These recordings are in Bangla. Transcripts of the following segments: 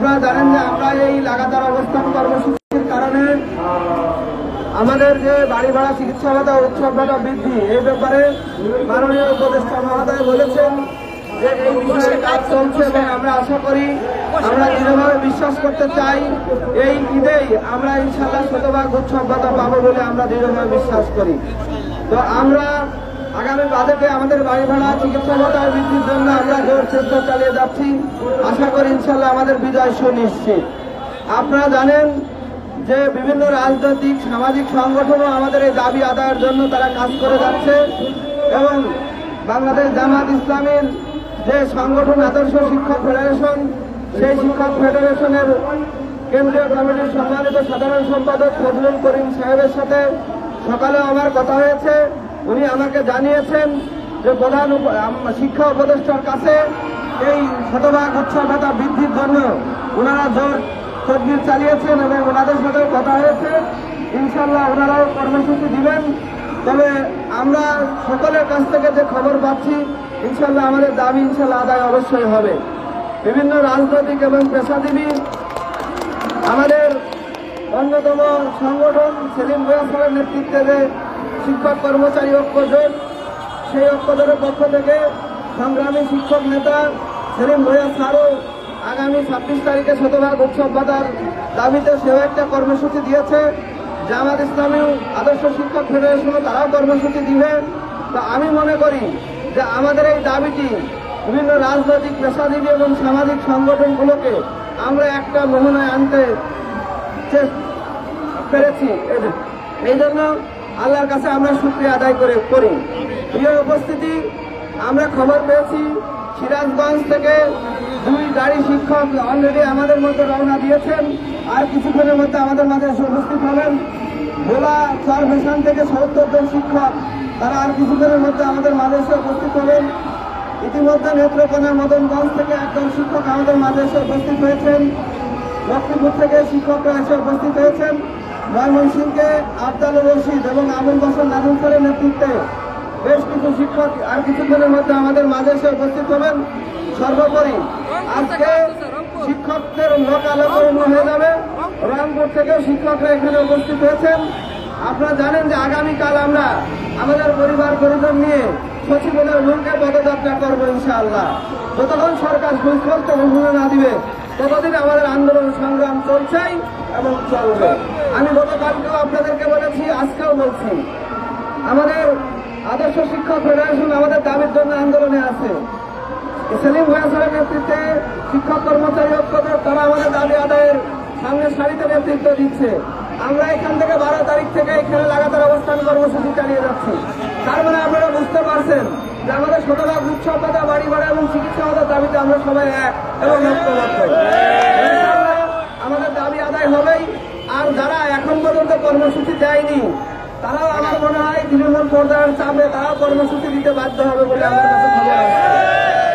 আপনারা জানেন যে আমরা এই লাগাতার অবস্থান কর্মসূচির কারণে আমাদের যে বাড়ি ভাড়া, চিকিৎসা ভাতা, উৎসব ভাতা বৃদ্ধি এই ব্যাপারে মাননীয় উপদেষ্টা মহোদয় বলেছেন যে এই বিষয়ে কাজ চলছে এবং আমরা আশা করি, আমরা দৃঢ়ভাবে বিশ্বাস করতে চাই এই ঈদেই আমরা ইনশাআল্লাহ শতভাগ উৎসব ভাতা পাবো বলে আমরা দৃঢ়ভাবে বিশ্বাস করি। তো আমরা আগামী বাজেটে আমাদের বাড়ি ভাড়া, চিকিৎসা ভাতা বৃদ্ধির জন্য আমরা জোর চেষ্টা চালিয়ে যাচ্ছি। আশা করি ইনশাআল্লাহ আমাদের বিজয় সুনিশ্চিত। আপনারা জানেন যে বিভিন্ন রাজনৈতিক সামাজিক সংগঠনও আমাদের এই দাবি আদায়ের জন্য তারা কাজ করে যাচ্ছে এবং বাংলাদেশ জামাত ইসলামীর যে সংগঠন আদর্শ শিক্ষক ফেডারেশন, সেই শিক্ষক ফেডারেশনের কেন্দ্রীয় কমিটির সম্মানিত সাধারণ সম্পাদক ফজলুল করিম সাহেবের সাথে সকালে আমার কথা হয়েছে। উনি আমাকে জানিয়েছেন যে প্রধান শিক্ষা উপদেষ্টার কাছে এই শতভাগ উৎসব ভাতা বৃদ্ধির জন্য ওনারা জোর তদবির চালিয়েছেন এবং ওনাদের সাথে কথা হয়েছে। ইনশাল্লাহ ওনারাও কর্মসূচি দিবেন। তবে আমরা সকলের কাছ থেকে যে খবর পাচ্ছি, ইনশাল্লাহ আমাদের দাবি ইনশাল্লাহ আদায় অবশ্যই হবে। বিভিন্ন রাজনৈতিক এবং পেশাজীবী আমাদের অন্যতম সংগঠন সেলিম ভূঁইয়া স্যারের নেতৃত্বে যে শিক্ষক কর্মচারী ঐক্য জোট, সেই ঐক্য জোটের পক্ষ থেকে সংগ্রামী শিক্ষক নেতা সেলিম ভূঁইয়া স্যারও আগামী 26 তারিখে শতভাগ উৎসব ভাতার দাবিতে সেও একটা কর্মসূচি দিয়েছে। জামাত ইসলামী আদর্শ শিক্ষক ফেডারেশনও তারাও কর্মসূচি দিবে। তো আমি মনে করি যে আমাদের এই দাবিটি বিভিন্ন রাজনৈতিক, পেশাজীবী এবং সামাজিক সংগঠনগুলোকে আমরা একটা মোহনায় আনতে পেরেছি। এই জন্য আল্লাহর কাছে আমরা শুকরিয়া আদায় করি। প্রিয় উপস্থিতি, আমরা খবর পেয়েছি সিরাজগঞ্জ থেকে 2 গাড়ি শিক্ষক অলরেডি আমাদের মধ্যে রওনা দিয়েছেন। আর কিছুক্ষণের মধ্যে আমাদের মাঝে এসে উপস্থিত হবেন। ভোলা চরভেশন থেকে 70 জন শিক্ষক, তারা আর কিছুক্ষণের মধ্যে আমাদের মাঝে এসে উপস্থিত হবেন। ইতিমধ্যে নেত্রকোনা মদনগঞ্জ থেকে একজন শিক্ষক আমাদের মাঝে এসে উপস্থিত হয়েছেন। লক্ষ্মীপুর থেকে শিক্ষকরা এসে উপস্থিত হয়েছেন। ময়মনসিংহে আফজালুর রশিদ এবং আবুল বসর নাজুম স্যারের নেতৃত্বে বেশ কিছু শিক্ষক আর কিছুক্ষণের মধ্যে আমাদের মাঝে এসে উপস্থিত হবেন। সর্বোপরি আজকে শিক্ষকদের লোক আলোচনা হয়ে যাবে। রংপুর থেকেও শিক্ষকরা এখানে উপস্থিত হয়েছেন। আপনারা জানেন যে আগামীকাল আমরা আমাদের পরিবার পরিজন নিয়ে সচিবালয়ের রুমকে পদযাত্রা করবো ইনশাআল্লাহ। যতক্ষণ সরকার সুস্পষ্ট ঘোষণা না দিবে ততদিন আমাদের আন্দোলন সংগ্রাম চলছেই এবং চলবে। আমি গতকালকেও আপনাদেরকে বলেছি, আজকেও বলছি, আমাদের আদর্শ শিক্ষক ফেডারেশন আমাদের দাবির জন্য আন্দোলনে আছে। সেলিম ভূঁইয়া স্যারের নেতৃত্বে শিক্ষক কর্মচারী ঐক্য জোট তারা আমাদের দাবি আদায়ের সামনে সারিতে নেতৃত্ব দিচ্ছে। আমরা এখান থেকে 12 তারিখ থেকে এখানে লাগাতার অবস্থান কর্মসূচি চালিয়ে যাচ্ছি। তার মানে আপনারা বুঝতে পারছেন যে আমাদের শতভাগ উৎসব ভাতা, বাড়ি ভাড়া এবং চিকিৎসা ভাতার দাবিতে আমরা সবাই এক এবং ঐক্যবদ্ধ। আমাদের দাবি আদায় হবেই। আর যারা এখন পর্যন্ত কর্মসূচি দেয়নি তারাও আমার মনে হয় তৃণমূল পর্যায়ের চাপে তারাও কর্মসূচি দিতে বাধ্য হবে বলে আমার কাছে খবর আছে।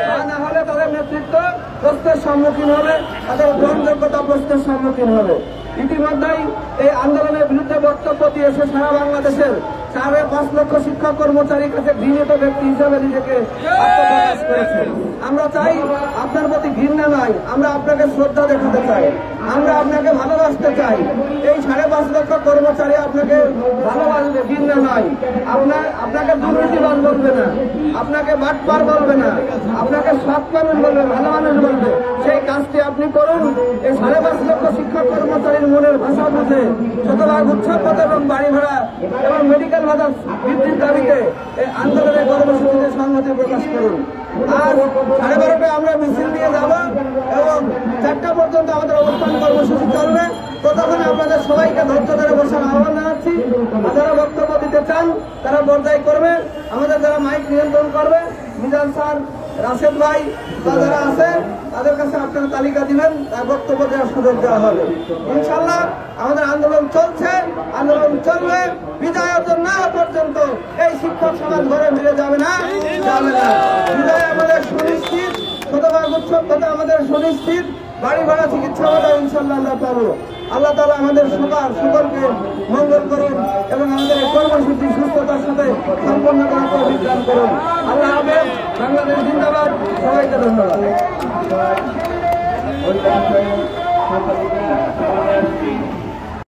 তা না হলে তাদের নেতৃত্ব প্রশ্নের সম্মুখীন হবে, তাদের গ্রহণযোগ্যতা প্রশ্নের সম্মুখীন হবে। ইতিমধ্যেই এই আন্দোলনের বিরুদ্ধে বক্তব্য দিয়েছে সারা বাংলাদেশের 5.5 লক্ষ শিক্ষক কর্মচারীর কাছে ঘৃণিত ব্যক্তি হিসেবে নিজেকে আত্মপ্রকাশ করেছে। আমরা চাই আপনার প্রতি ঘৃণা নয়, আমরা আপনাকে শ্রদ্ধা দেখাতে চাই, আমরা আপনাকে ভালোবাসতে চাই। এই 5.5 লক্ষ কর্মচারী আপনাকে ভালোবাসবে, ঘৃণা নয়। আপনাকে দুর্নীতিবাজ বলবে না, আপনাকে বাটপার বলবে না, আপনাকে সৎ মানুষ বলবে, ভালো মানুষ বলবে। সেই কাজটি আপনি করুন। এই 5.5 লক্ষ শিক্ষক কর্মচারীর মনের ভাষা বুঝে শতভাগ উৎসব ভাতা এবং বাড়ি ভাড়া এবং মেডিকেল ভাতা বৃদ্ধির দাবিতে এই আন্দোলনের কর্মসূচিতে সংহতি প্রকাশ করুন। আর 12:30টায় আমরা মিছিল নিয়ে যাব এবং 4টা পর্যন্ত আমাদের অবস্থান কর্মসূচি চলবে। ততক্ষণ আপনাদের সবাইকে ধৈর্য ধরে বসার আহ্বান জানাচ্ছি। যারা বক্তব্য দিতে চান তারা পর্যায় করবে। আমাদের যারা মাইক নিয়ন্ত্রণ করবে, মিজান স্যার, রাশেদ ভাই বা যারা আছে তাদের কাছে আপনারা তালিকা দিবেন, তার বক্তব্য দেওয়ার সুযোগ দেওয়া হবে। ইনশাল্লাহ আমাদের আন্দোলন চলছে, আন্দোলন চলবে। বিজয় অর্জন না পর্যন্ত এই শিক্ষক সমাজ ঘরে ফিরে যাবে না। বিজয় আমাদের সুনিশ্চিত, শতভাগ উৎসব ভাতা আমাদের সুনিশ্চিত, বাড়ি ভাড়া, চিকিৎসা ভাতা ইনশাল্লাহ আমরা পাবো। আল্লাহ তাআলা আমাদের সকলকে মঙ্গল করুন এবং আমাদের এই কর্মসূচি সুস্থতার সাথে সম্পন্ন করার তৌফিক দান করুন। আল্লাহ হাফেজ। বাংলাদেশ জিন্দাবাদ। সবাইকে ধন্যবাদ।